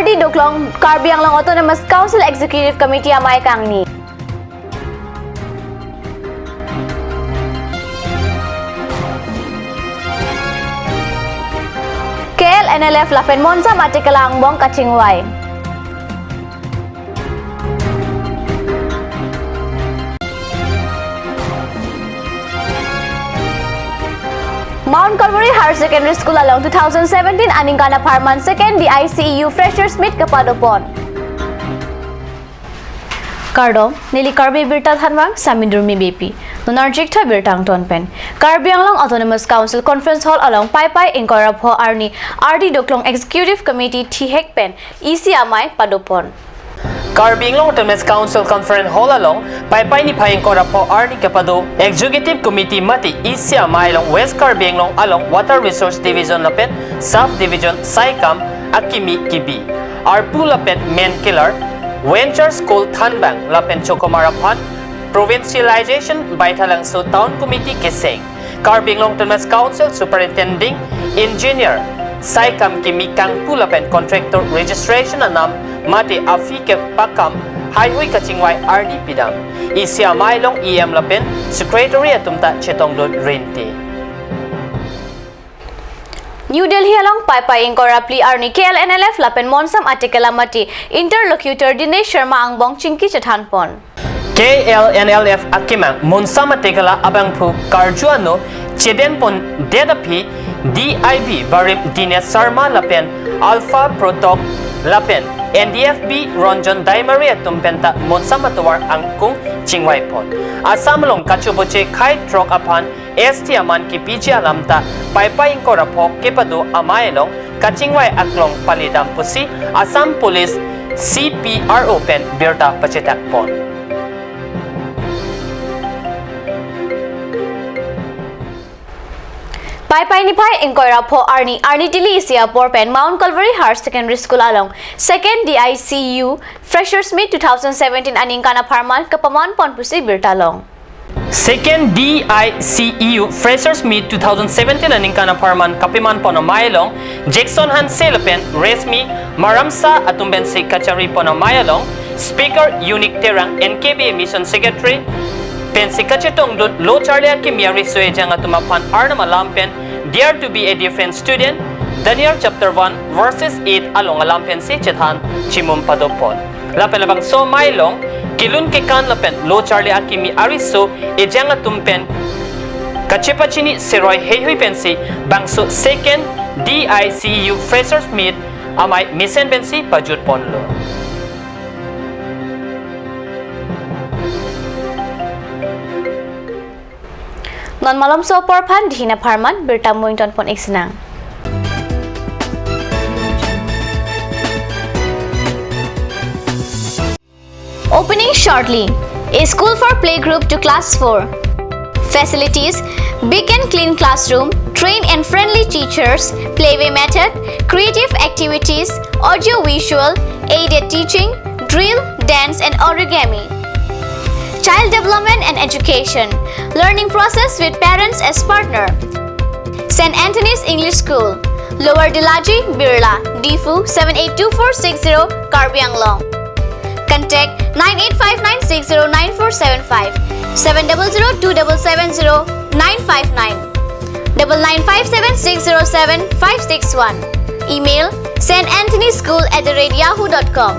RD Doklong Karbi ang Autonomous Council Executive Committee amay kang ni. KLNLF lapen monsa matikalang bong kachingway. Mount Calvary Higher Secondary School along 2017 aning kana Parman second di ICEU Freshers Meet kapadopon. Kardo nili Karbi birta thanwang samindurmi BP. Nonarjik tha birtang tonpen. Karbi anglang Autonomous Council Conference Hall along Pai Inkorap ho arni RD Doklong Executive Committee Thihekpen EC amai padopon. Karbi Autonomous Council Conference Hall along Pai ni Payeng Korapo Arni Kapado Executive Committee Mati Isya Mailong West Karbi along Water Resource Division Lapet South Division Saikam Akimi Kibi Arpu Lapet Men Killer Venture School Thanbang Lapet Chokomarapan Provincialization Baitalang So Town Committee Keseng Karbi Autonomous Council Superintending Engineer Saikam Kimi Kang Pulapen Contractor Registration Anam Mati Afike Pakam Highway Kachingway RD Pidam Isya Mailong EM Lapen Secretary Atumta Chetongdod Renti New Delhi along Pai Inkorapli arni KLNLF lapen monsam atikala mati interlocutor Dinesh Sharma angbong chingki chathanpon KLNLF Akimang Monsam Atikala Abangpu Karjuano Chedenpon Dedapi DIB Barib Dinesh Sharma Lapen Alpha Protok Lapen NDFB Ronjon Daimaria Tumpenta Monsamatuar Angkung Chingwaipon Asamlong Kachuboche Kai Trok Apan ST Aman Ki PG Alamta Pai Inkorapok Kipado Amaelong Kachingwai Aklong Palidam Pusi Assam Police CPR Open Birta Pachetakpon Pai ni Pai Inkorap ho Arni Tili Isia Porpen Mount Calvary Higher Secondary School along second DICU Freshers Meet 2017 aning kana Parman kapaman pon pusi birtalong. Second DICEU Freshers Meet 2017 aning kana Parman kapiman pono Mailong Jackson Han Selapen Resmi Maramsa Atumbensi Kachari pono Mailong Speaker Unique Terang NKB Mission Secretary Pensi Kachetong Lo Charlie Kimiyari Suejang Atumapan Arnam Alampen Dare to be a different student Daniel chapter 1 verses 8 along Alampen si Chethan Chimum Padopon Lapen labang so Mailong Kilun Kekan Lapen Lo Charlie Akimi Ariso Ejang Atumpen Kachepachini Seroy Hehui Pensi Bangso second DICU Freshers Meet Amay Misen Pensi Pajut Ponlo Non malam so porpan dihina Parman birta muington pon iksinang. Opening shortly. A school for playgroup to class 4. Facilities: big and clean classroom, trained and friendly teachers, playway method, creative activities, audio-visual, aided teaching, drill, dance and origami. Child development and education. Learning process with parents as partner. St. Anthony's English School, Lower Dilaji, Birla, Difu 782460, Karbi Anglong. Contact 9859609475, 70027709599, 99576075661. Email santanthonyschool@yahoo.com.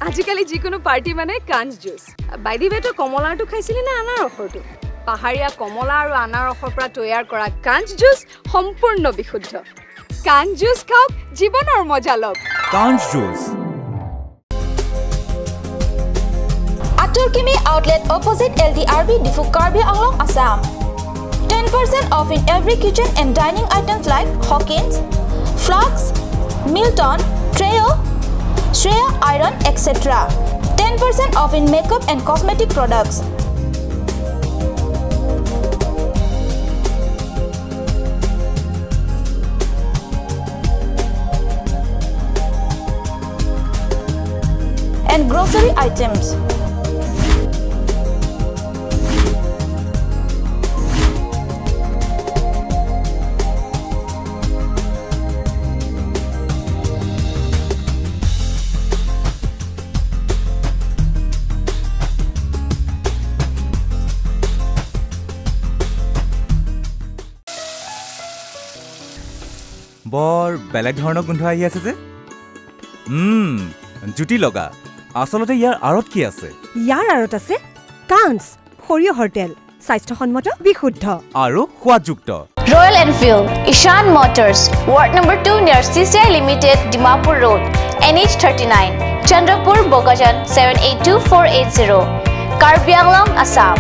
আজিকালি যিকোনো পাৰ্টি মানে কাঞ্জ juice by the ৱে তো কমলাটো খাইছিলি না আনাৰ ৰসটো পাহাৰীয়া কমলা আৰু আনাৰ ৰসৰ পৰা তৈয়াৰ কৰা কাঞ্জ জুচ সম্পূৰ্ণ বিশুদ্ধ কাঞ্জ জুচ খাওক জীৱনৰ মজা লওক কাঞ্জ juice Aturkimi outlet opposite LDRB Difu Karbi Anglong Assam 10% off in every kitchen and dining items like Hawkins, Flax, Milton, Treo, Shreya Iron, etc. 10% off in makeup and cosmetic products. And grocery items. বৰ বেলেগ ধৰণৰ গোন্ধ আহি আছে যে জুতি লগা আচলতে ইয়াৰ আঁৰত কি আছে ইয়াৰ আঁৰত আছে কাঞ্চ সৰিয়হৰ তেল স্বাস্থ্যসন্মত বিশুদ্ধ আৰু সোৱাদযুক্ত Royal Enfield, Ishan Motors, Ward number 2 near CCI Limited, Dimapur Road, NH39, Chandrapur, Bogajan 782480, Karbi Anglong, Assam.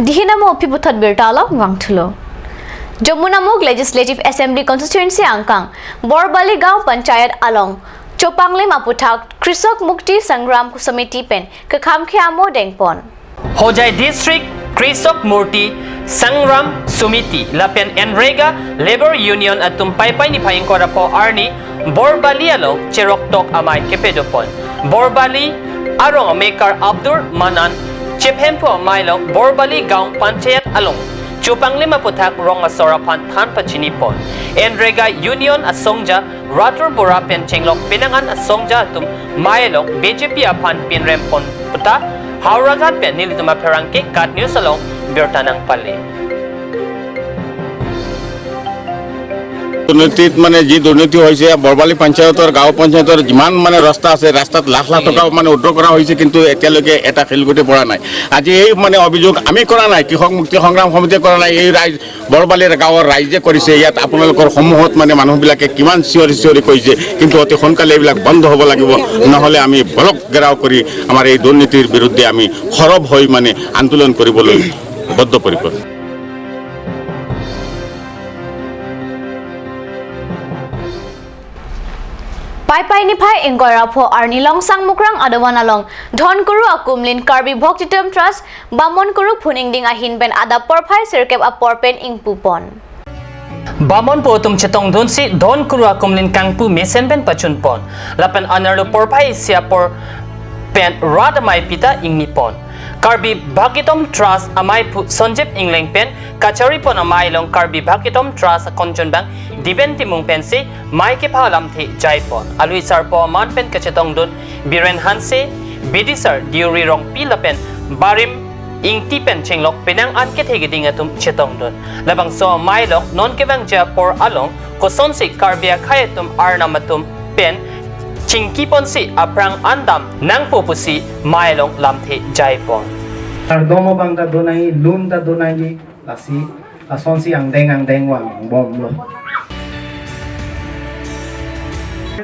Dihinamo Pibutat Birtalo, Wangtulo. Jomunamuk Legislative Assembly Constituency Angkang, Borbali Gaon Panchayat Along, Chopangli Maputak, Krisok Mukti Sangram Samiti Pen, Kakamkiamo Dengpon. Hojai District Krisok Murti Sangram Sumiti Lapen Enrega Labor Union at Tumpaypay ni Payingkora po Arni Borbali Along Cheroktok Amay Kepedopon Borbali Arong Maker Abdur Manan Chiphempo Mailong Borbali Gaon Panchayat Along Chupangli Maputak Rong Asorapan Tan Pachinipon Enrega Union Asongja Ratur Burapen Chenglok Pinangan Asongja Tum Mailong BJP Apan Pinrempon Puta Hauragat Pen Nilituma Perangke Kat News Along Birtanang Pali দুর্নীতিত মানে যি দুর্নীতি হয়েছে বরবালি পঞ্চায়েতৰ গাঁও পঞ্চায়েতৰ যিমান মানে ৰাস্তা আছে ৰাস্তাত লাখ লাখ টকা মানে উদ্ধাৰ কৰা হৈছে কিন্তু এতিয়ালৈকে এটা শিলগুটি পৰা নাই আজি এই মানে অভিযোগ আমি কৰা নাই কৃষক মুক্তি সংগ্ৰাম সমিতিয়ে কৰা নাই এই ৰাইজ বৰবালিৰ গাঁৱৰ ৰাইজে কৰিছে ইয়াত আপোনালোকৰ সমূহত মানে মানুহবিলাকে কিমান চিঞৰি চিঞৰি কৈছে কিন্তু অতি সোনকালে এইবিলাক বন্ধ হ'ব লাগিব নহ'লে আমি বলক ঘেৰাও কৰি আমাৰ এই দুৰ্নীতিৰ বিৰুদ্ধে আমি সৰব হৈ মানে আন্দোলন কৰিবলৈ বদ্ধপৰিকৰ Pai Pai Nipai Ingorapho Arni Longsang Mukrang Adawan Along Donkuru Akumlin Karbi Bhaktitam Trust Bamon Kuru Puningding Ahin Ben Ada Porpai Sirkep Aporpen Ingpupon Bamon po tum chetong donsi Don Kuru Akumlin Kangpu Mesen Ben Pachunpon Lapan Anarlo Porpai Siapor Pen Radamay Pita Ingnipon Karbi Bhakitom Trust Amay Pu Sonjep Ingling Pen Kachari Pon Amay Long Karbi Bhakitom Trust Konjon Bang Diben Timung Pensi Maike Palam Thi Jaipon Alui Sarpo Man Pen Kachetong Dun Biren Hanse Bidisar Diuri Rong Pilapen Barim Ingti Pen Chenglok Penang Anke Hegiding Atum Chetong Dun Labang So Mailong Non Kevang Japor Along Kosonsi Karbia Kayatum Arnamatum Pen Chingkipon si aprang andam nang pupusi mailong lamthi jaipon. Domo bang da donai lun da donai ni lasi sonsi ang deng wang bom lo.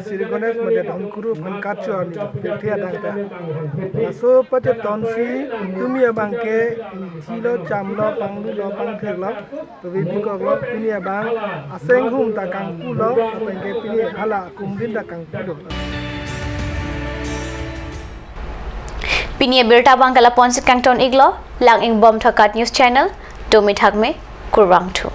Sirigones मध्ये धनकुरु फनकाचो आणि पेठिया दांगता असो पते तनसी तुमी बांके थिलो चामलो पांगलु लो पांगथेगलो तो बिबि कगलो पिनि बां असेंगहुम ता कांगपुलो पेंगे पिनि हाला कुमदिन दा कांगपुलो Pinia Birta Bangkala Ponsit Kangton Iglo Lang Ing Bom Thakat News Channel Domi Thakme Kurwang Thu